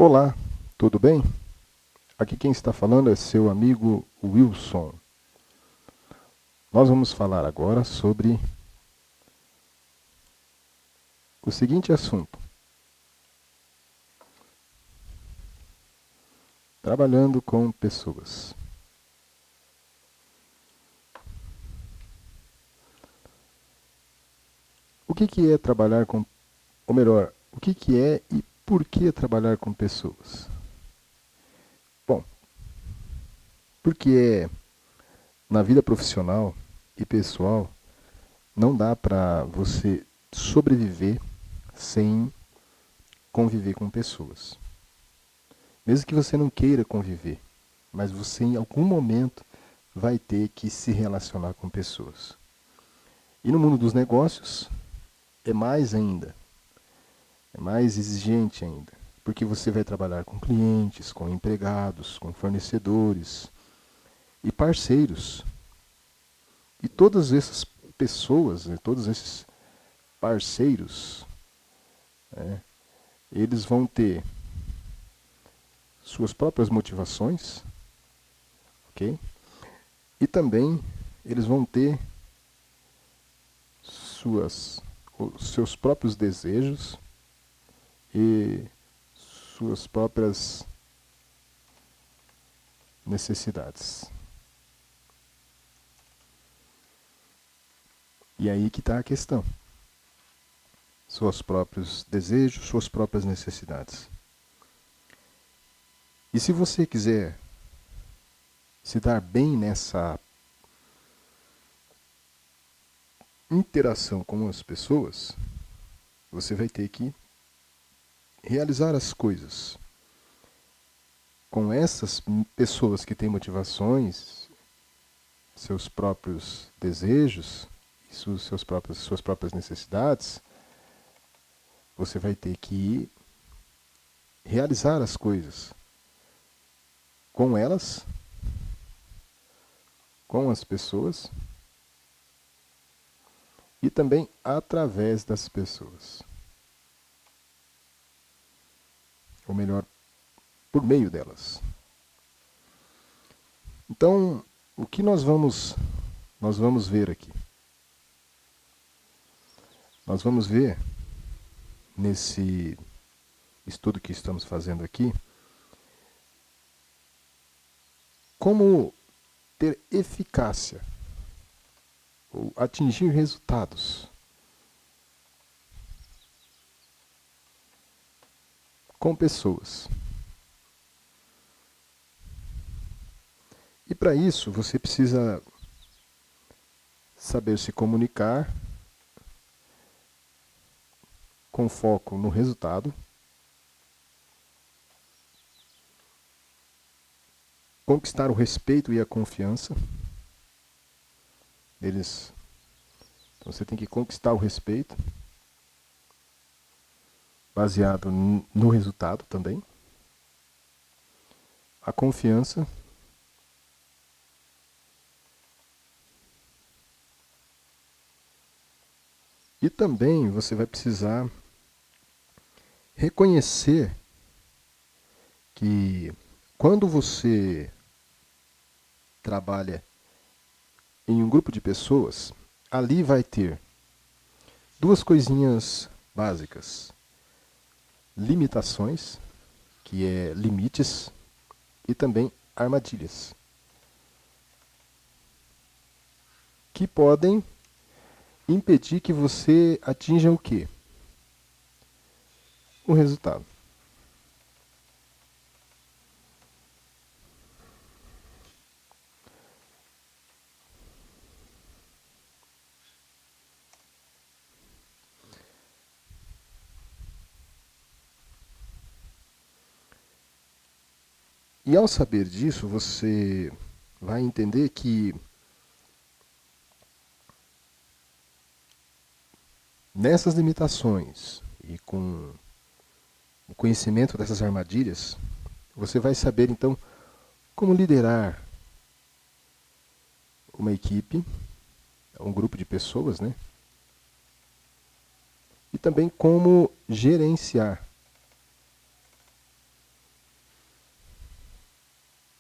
Olá, tudo bem? Aqui quem está falando é seu amigo Wilson. Nós vamos falar agora sobre o seguinte assunto: trabalhando com pessoas. O que é trabalhar com, ou melhor, o que é e por que trabalhar com pessoas? Bom, porque na vida profissional e pessoal não dá para você sobreviver sem conviver com pessoas. Mesmo que você não queira conviver, mas você em algum momento vai ter que se relacionar com pessoas. E no mundo dos negócios é mais ainda, é mais exigente ainda, porque você vai trabalhar com clientes, com empregados, com fornecedores e parceiros. E todas essas pessoas, né, todos esses parceiros, né, eles vão ter suas próprias motivações, ok? E também eles vão ter os seus próprios desejos e suas próprias necessidades. E aí que está a questão. Seus próprios desejos, suas próprias necessidades. E se você quiser se dar bem nessa interação com as pessoas, você vai ter que realizar as coisas com essas pessoas que têm motivações, seus próprios desejos, suas próprias necessidades. Você vai ter que realizar as coisas com elas, com as pessoas e também através das pessoas. Ou melhor, por meio delas. Então, o que nós vamos ver aqui? Nós vamos ver nesse estudo que estamos fazendo aqui como ter eficácia ou atingir resultados com pessoas. E para isso você precisa saber se comunicar com foco no resultado, conquistar o respeito e a confiança deles. Então você tem que conquistar o respeito, baseado no resultado também, a confiança e também você vai precisar reconhecer que quando você trabalha em um grupo de pessoas, ali vai ter duas coisinhas básicas: limitações, que é limites, e também armadilhas, que podem impedir que você atinja o quê? O resultado. E ao saber disso, você vai entender que nessas limitações e com o conhecimento dessas armadilhas, você vai saber então como liderar uma equipe, um grupo de pessoas, né? E também como gerenciar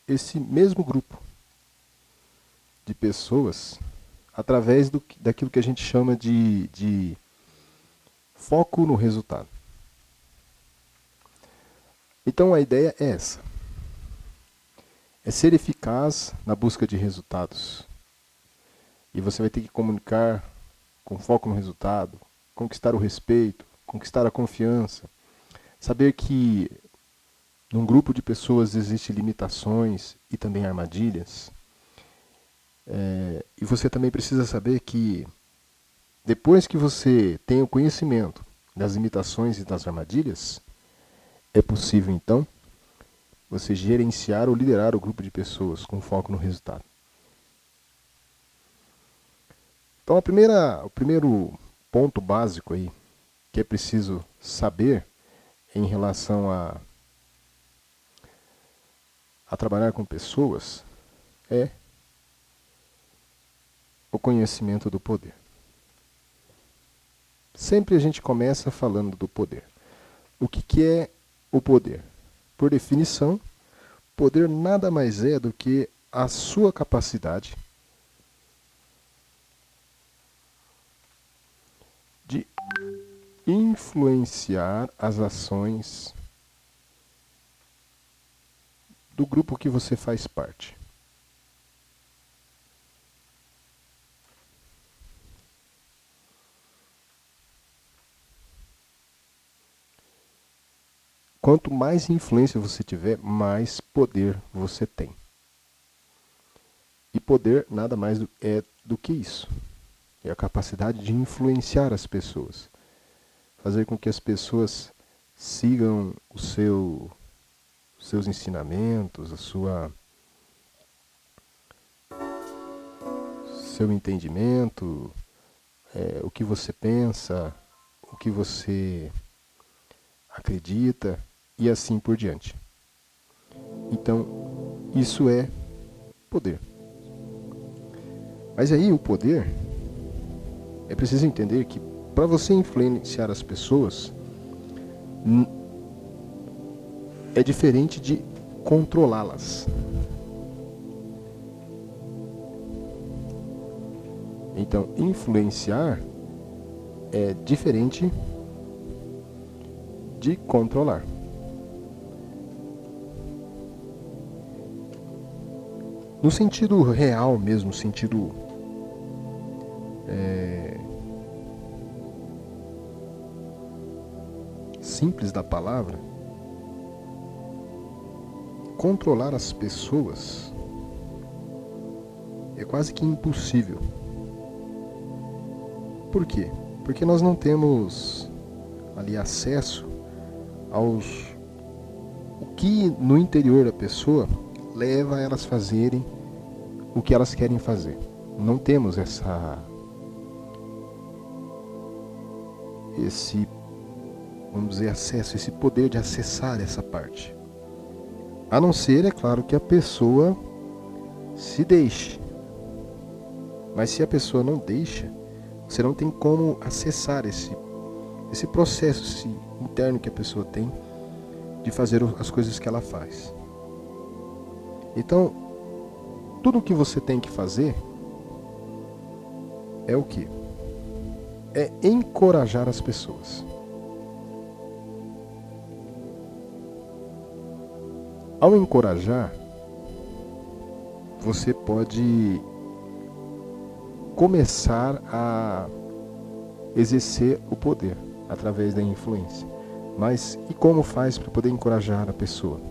esse mesmo grupo de pessoas através daquilo que a gente chama de foco no resultado. Então a ideia é essa. É ser eficaz na busca de resultados. E você vai ter que comunicar com foco no resultado, conquistar o respeito, conquistar a confiança, saber que num grupo de pessoas existem limitações e também armadilhas. E você também precisa saber que depois que você tem o conhecimento das limitações e das armadilhas, é possível então você gerenciar ou liderar o grupo de pessoas com foco no resultado. Então o primeiro ponto básico aí que é preciso saber em relação a trabalhar com pessoas é o conhecimento do poder. Sempre a gente começa falando do poder. O que é o poder? Por definição, poder nada mais é do que a sua capacidade de influenciar as ações do grupo que você faz parte. Quanto mais influência você tiver, mais poder você tem. E poder nada mais é do que isso. É a capacidade de influenciar as pessoas. Fazer com que as pessoas sigam os seus ensinamentos, seu entendimento, o que você pensa, o que você acredita e assim por diante. Então, isso é poder. Mas aí o poder, é preciso entender que para você influenciar as pessoas, é diferente de controlá-las. Então, influenciar é diferente de controlar. No sentido real mesmo, sentido simples da palavra, controlar as pessoas é quase que impossível. Por quê? Porque nós não temos ali acesso o que no interior da pessoa leva elas a fazerem o que elas querem fazer. Não temos esse, vamos dizer, acesso, esse poder de acessar essa parte. A não ser, é claro, que a pessoa se deixe. Mas se a pessoa não deixa, você não tem como acessar esse processo interno que a pessoa tem de fazer as coisas que ela faz. Então, tudo o que você tem que fazer é o quê? É encorajar as pessoas. Ao encorajar, você pode começar a exercer o poder através da influência. Mas e como faz para poder encorajar a pessoa?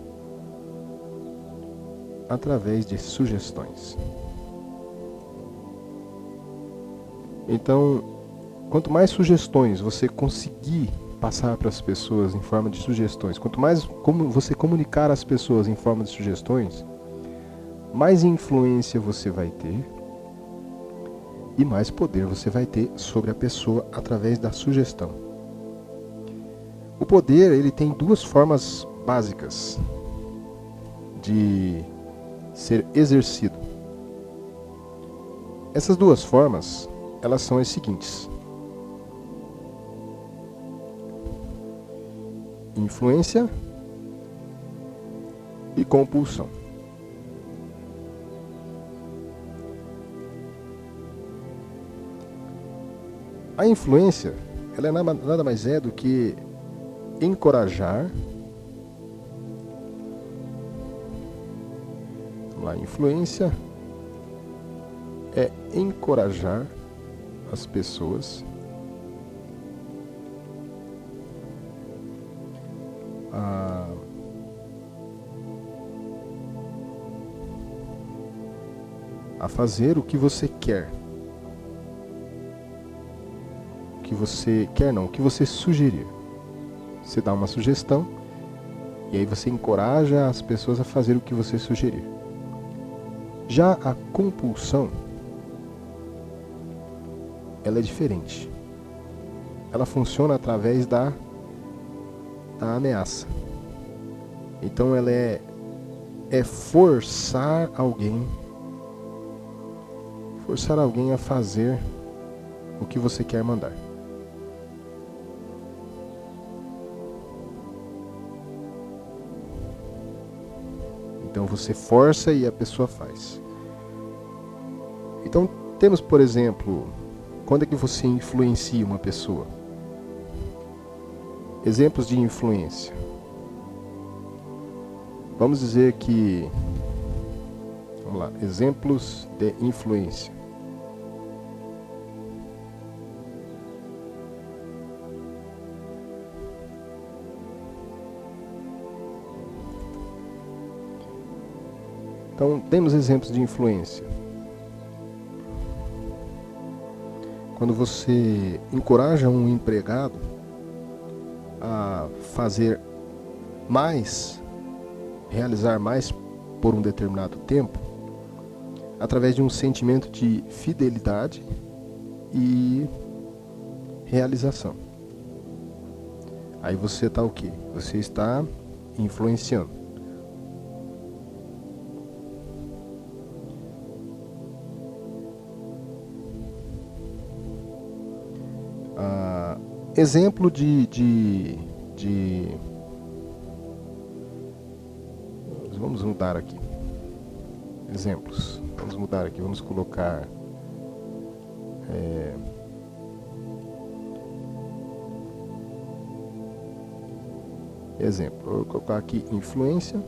Através de sugestões. Então, quanto mais sugestões você conseguir passar para as pessoas em forma de sugestões, quanto mais como você comunicar às pessoas em forma de sugestões, mais influência você vai ter e mais poder você vai ter sobre a pessoa através da sugestão. O poder, ele tem duas formas básicas de ser exercido. Essas duas formas, elas são as seguintes: influência e compulsão. A influência, ela é nada mais é do que encorajar. Vamos lá, influência é encorajar as pessoas a fazer o que você quer. O que você quer não, o que você sugerir. Você dá uma sugestão e aí você encoraja as pessoas a fazer o que você sugerir. Já a compulsão, ela é diferente. Ela funciona através da ameaça. Então ela é forçar alguém a fazer o que você quer mandar. Então você força e a pessoa faz. Então temos, por exemplo, quando é que você influencia uma pessoa? Exemplos de influência. Vamos dizer que... Vamos lá, exemplos de influência. Então, temos exemplos de influência. Quando você encoraja um empregado a fazer mais, realizar mais por um determinado tempo, através de um sentimento de fidelidade e realização. Aí você está o quê? Você está influenciando. Exemplo vamos mudar aqui. Exemplos. Vamos mudar aqui. Vamos colocar... exemplo. Eu vou colocar aqui influência.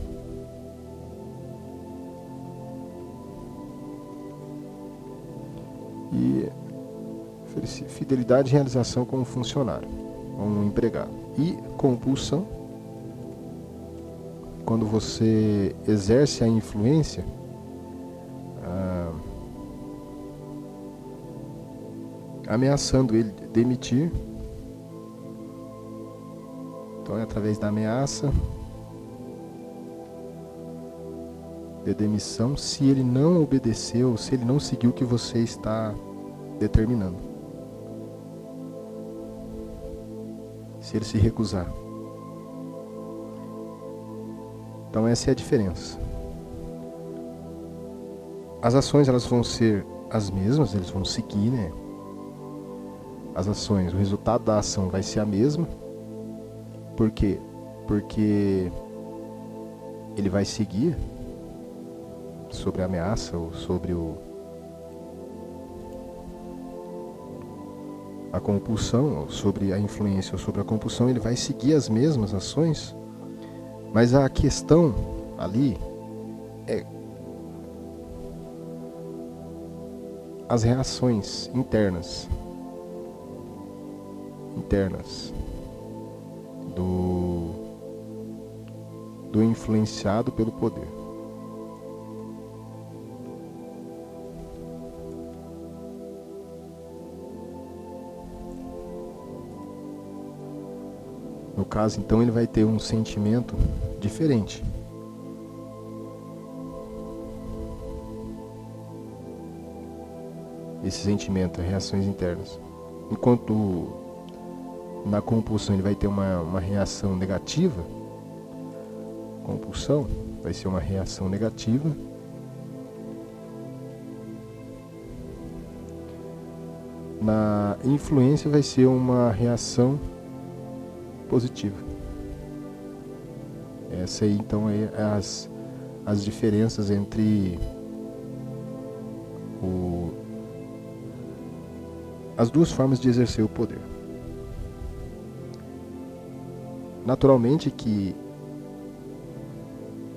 E fidelidade e realização como funcionário, como empregado. E compulsão, quando você exerce a influência ameaçando ele demitir. Então é através da ameaça de demissão se ele não obedeceu, se ele não seguiu o que você está determinando. Se ele se recusar. Então essa é a diferença. As ações elas vão ser as mesmas, eles vão seguir, né? As ações, o resultado da ação vai ser a mesma. Por quê? Porque ele vai seguir sobre a ameaça ou sobre a compulsão, ou sobre a influência ou sobre a compulsão, ele vai seguir as mesmas ações, mas a questão ali é as reações internas do influenciado pelo poder. No caso, então, ele vai ter um sentimento diferente. Esse sentimento é reações internas. Enquanto na compulsão ele vai ter uma reação negativa, compulsão vai ser uma reação negativa. Na influência vai ser uma reação positiva. Essa aí então é as diferenças entre as duas formas de exercer o poder. Naturalmente que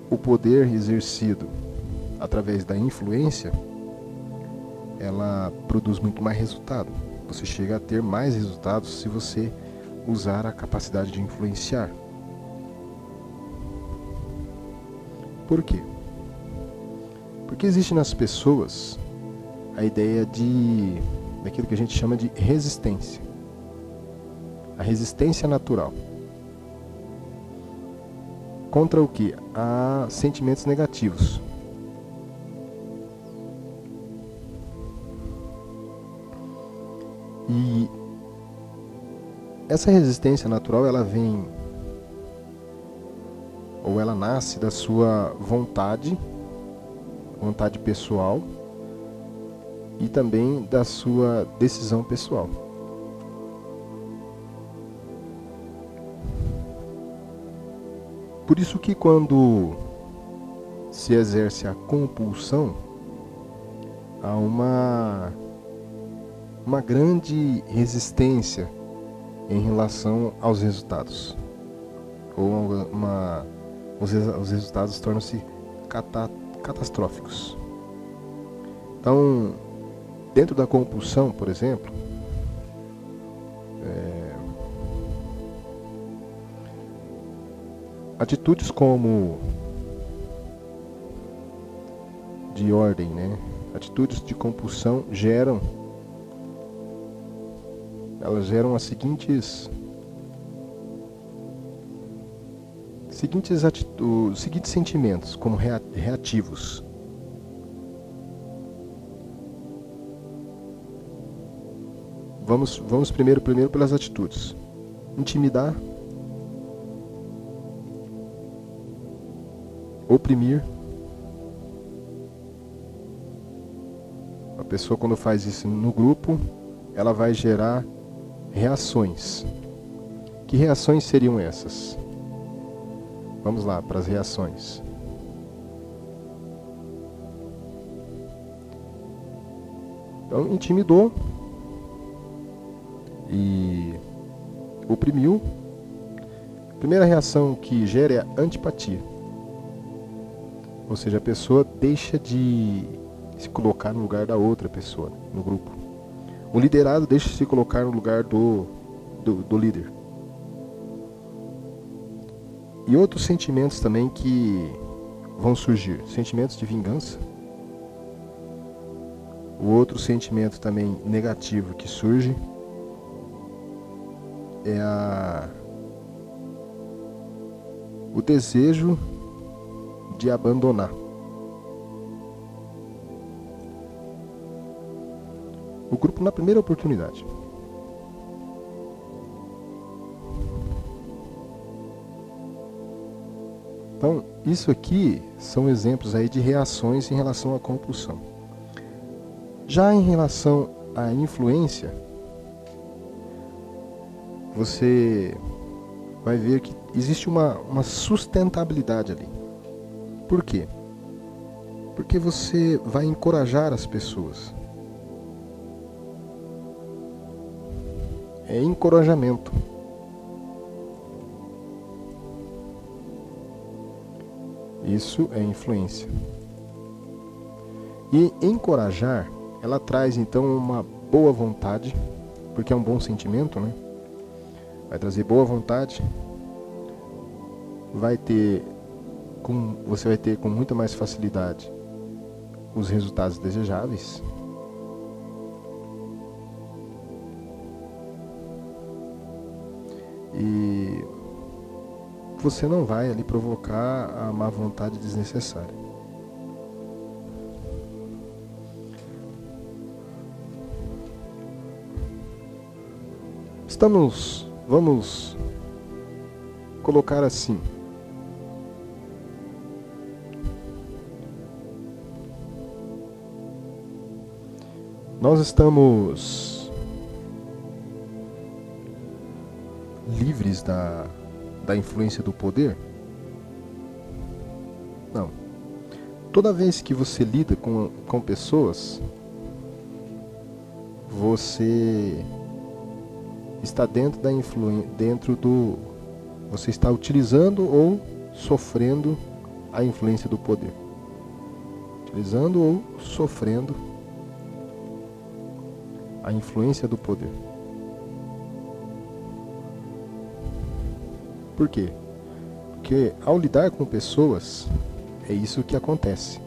o poder exercido através da influência, ela produz muito mais resultado. Você chega a ter mais resultados se você usar a capacidade de influenciar. Por quê? Porque existe nas pessoas a ideia daquilo que a gente chama de resistência. A resistência natural. Contra o quê? A sentimentos negativos. E essa resistência natural, ela vem, ou ela nasce da sua vontade pessoal, e também da sua decisão pessoal. Por isso que quando se exerce a compulsão, há uma grande resistência em relação aos resultados. Ou os resultados tornam-se catastróficos. Então, dentro da compulsão, por exemplo, atitudes como de ordem, atitudes de compulsão geram as seguintes sentimentos como reativos. Vamos primeiro pelas atitudes. Intimidar, oprimir. A pessoa, quando faz isso no grupo, ela vai gerar reações. Que reações seriam essas? Vamos lá para as reações. Então, intimidou e oprimiu. A primeira reação que gera é a antipatia. Ou seja, a pessoa deixa de se colocar no lugar da outra pessoa no grupo. O liderado deixa de se colocar no lugar do líder. E outros sentimentos também que vão surgir. Sentimentos de vingança. O outro sentimento também negativo que surge é o desejo de abandonar. O grupo na primeira oportunidade. Então, isso aqui são exemplos aí de reações em relação à compulsão. Já em relação à influência, você vai ver que existe uma sustentabilidade ali. Por quê? Porque você vai encorajar as pessoas. É encorajamento. Isso é influência. E encorajar, ela traz então uma boa vontade, porque é um bom sentimento, Vai trazer boa vontade. Você vai ter com muita mais facilidade os resultados desejáveis. E você não vai ali provocar a má vontade desnecessária. Vamos colocar assim. Nós estamos livres da influência do poder? Não. Toda vez que você lida com pessoas, você está dentro da você está utilizando ou sofrendo a influência do poder. Utilizando ou sofrendo a influência do poder. Por quê? Porque ao lidar com pessoas, é isso que acontece.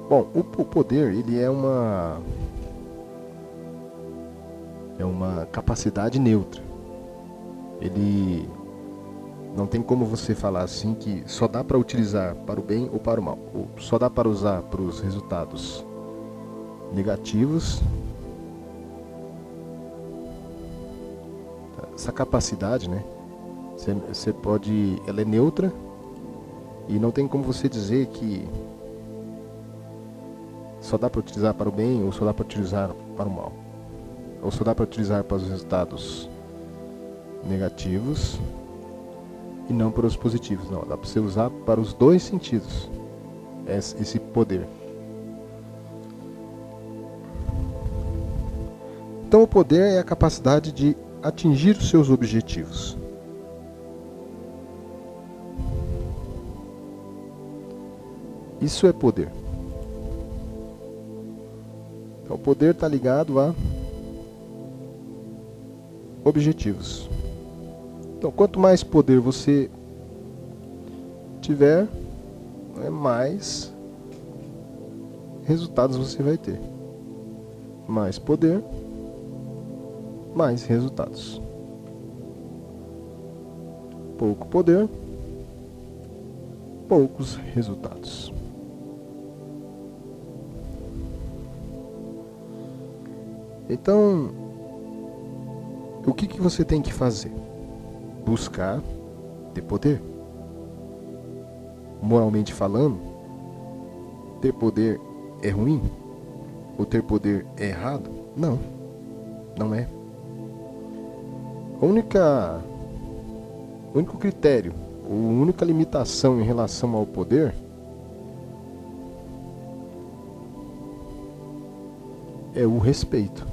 Bom, o poder, ele é uma capacidade neutra. Ele não tem como você falar assim que só dá para utilizar para o bem ou para o mal, ou só dá para usar para os resultados negativos. Essa capacidade, né? Você pode, ela é neutra e não tem como você dizer que só dá para utilizar para o bem ou só dá para utilizar para o mal, ou só dá para utilizar para os resultados negativos e não para os positivos. Não, dá para você usar para os dois sentidos esse poder. Então o poder é a capacidade de atingir os seus objetivos. Isso é poder. Então o poder está ligado a objetivos. Então quanto mais poder você tiver, mais resultados você vai ter. Mais poder, mais resultados. Pouco poder, poucos resultados. Então, o que você tem que fazer? Buscar ter poder. Moralmente falando, ter poder é ruim? Ou ter poder é errado? Não, não é. O único critério, ou a única limitação em relação ao poder é o respeito,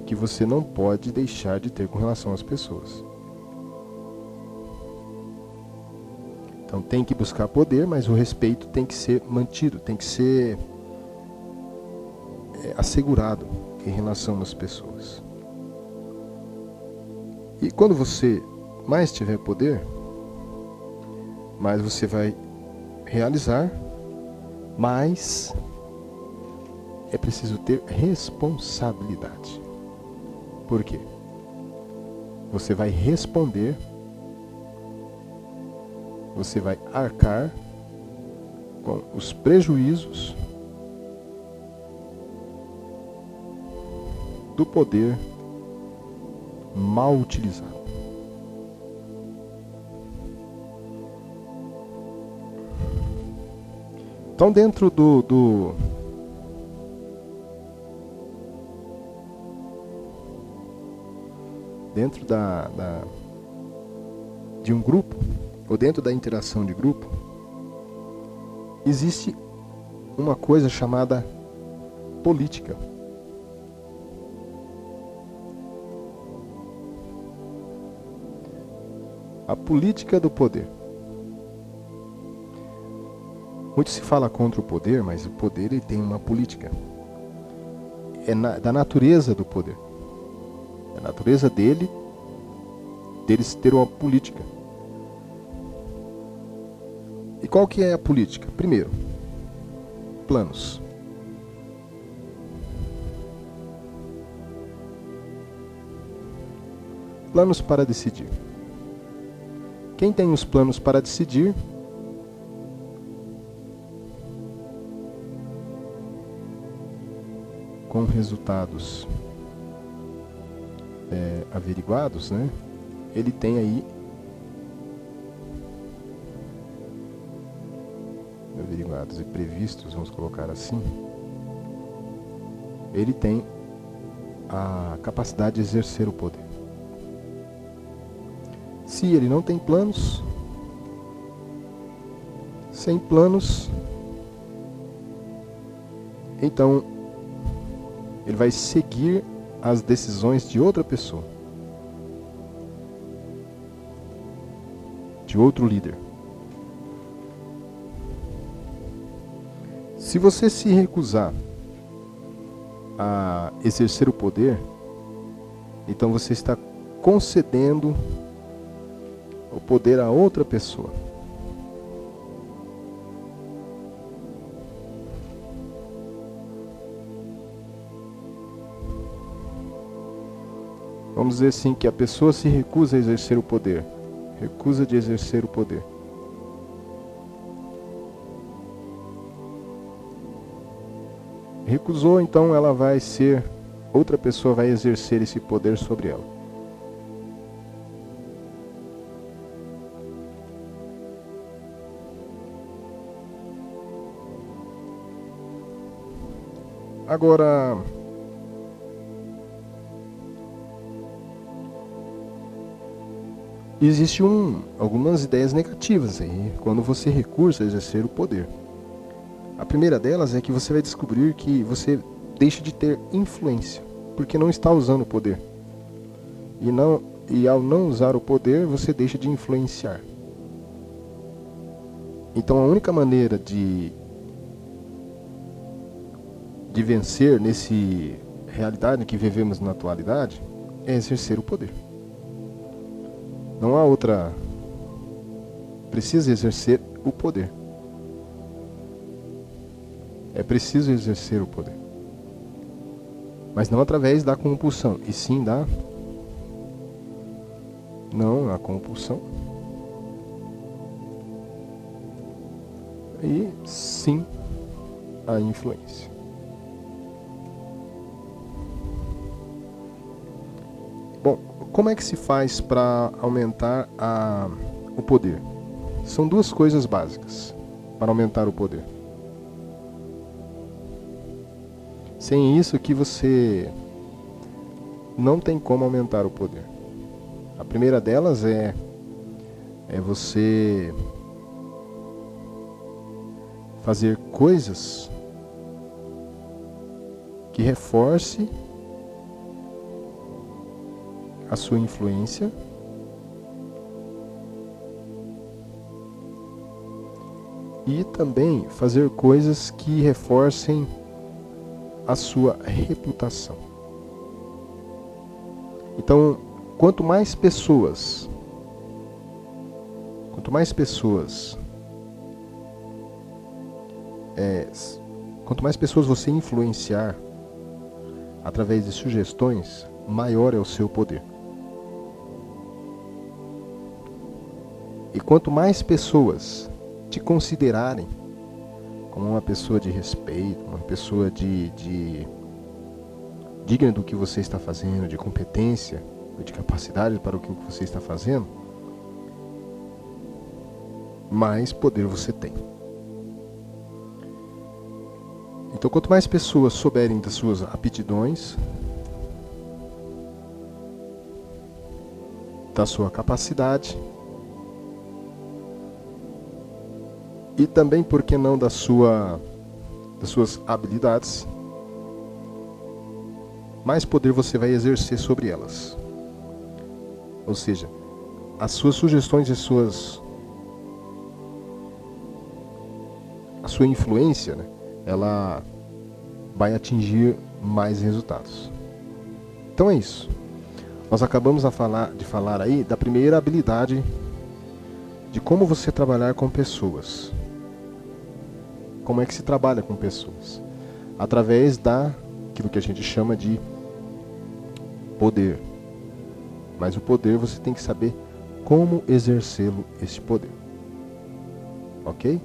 que você não pode deixar de ter com relação às pessoas. Então tem que buscar poder, mas o respeito tem que ser mantido, tem que ser assegurado em relação às pessoas. E quando você mais tiver poder, mais você vai realizar, mais é preciso ter responsabilidade. Por quê? Você vai responder, você vai arcar com os prejuízos do poder mal utilizado. Então, dentro dentro de um grupo, ou dentro da interação de grupo, existe uma coisa chamada política. A política do poder. Muito se fala contra o poder, mas o poder ele tem uma política. É da natureza do poder. É a natureza deles ter uma política. E qual que é a política? Primeiro, planos. Planos para decidir. Quem tem os planos para decidir com resultados averiguados, né? Ele tem aí averiguados e previstos, vamos colocar assim. Ele tem a capacidade de exercer o poder. Se ele não tem planos, Sem planos, então ele vai seguir as decisões de outra pessoa, de outro líder. Se você se recusar a exercer o poder, então você está concedendo o poder a outra pessoa. Vamos dizer assim, que a pessoa se recusa a exercer o poder, recusa de exercer o poder. Recusou, então ela vai ser, outra pessoa vai exercer esse poder sobre ela. Agora, existe algumas ideias negativas aí quando você recusa a exercer o poder. A primeira delas é que você vai descobrir que você deixa de ter influência, porque não está usando o poder. E ao não usar o poder, você deixa de influenciar. Então a única maneira de vencer nesse realidade que vivemos na atualidade é exercer o poder. Não há outra. Precisa exercer o poder. É preciso exercer o poder. Mas não através da compulsão, e sim da... Não a compulsão. E sim a influência. Bom, como é que se faz para aumentar o poder? São duas coisas básicas para aumentar o poder. Sem isso que você não tem como aumentar o poder. A primeira delas é você fazer coisas que reforce a sua influência e também fazer coisas que reforcem a sua reputação. Então, quanto mais pessoas você influenciar através de sugestões, maior é o seu poder. E quanto mais pessoas te considerarem como uma pessoa de respeito, uma pessoa digna do que você está fazendo, de competência, de capacidade para o que você está fazendo, mais poder você tem. Então, quanto mais pessoas souberem das suas aptidões, da sua capacidade, e também, por que não, das suas habilidades, mais poder você vai exercer sobre elas. Ou seja, as suas sugestões e a sua influência, né, ela vai atingir mais resultados. Então é isso. Nós acabamos de falar aí da primeira habilidade de como você trabalhar com pessoas. Como é que se trabalha com pessoas? Através daquilo que a gente chama de poder. Mas o poder você tem que saber como exercê-lo, esse poder. Ok?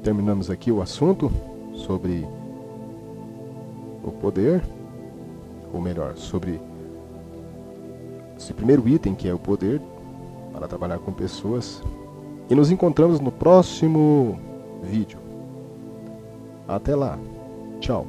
Terminamos aqui o assunto sobre o poder, ou melhor, sobre esse primeiro item que é o poder para trabalhar com pessoas. E nos encontramos no próximo vídeo. Até lá. Tchau.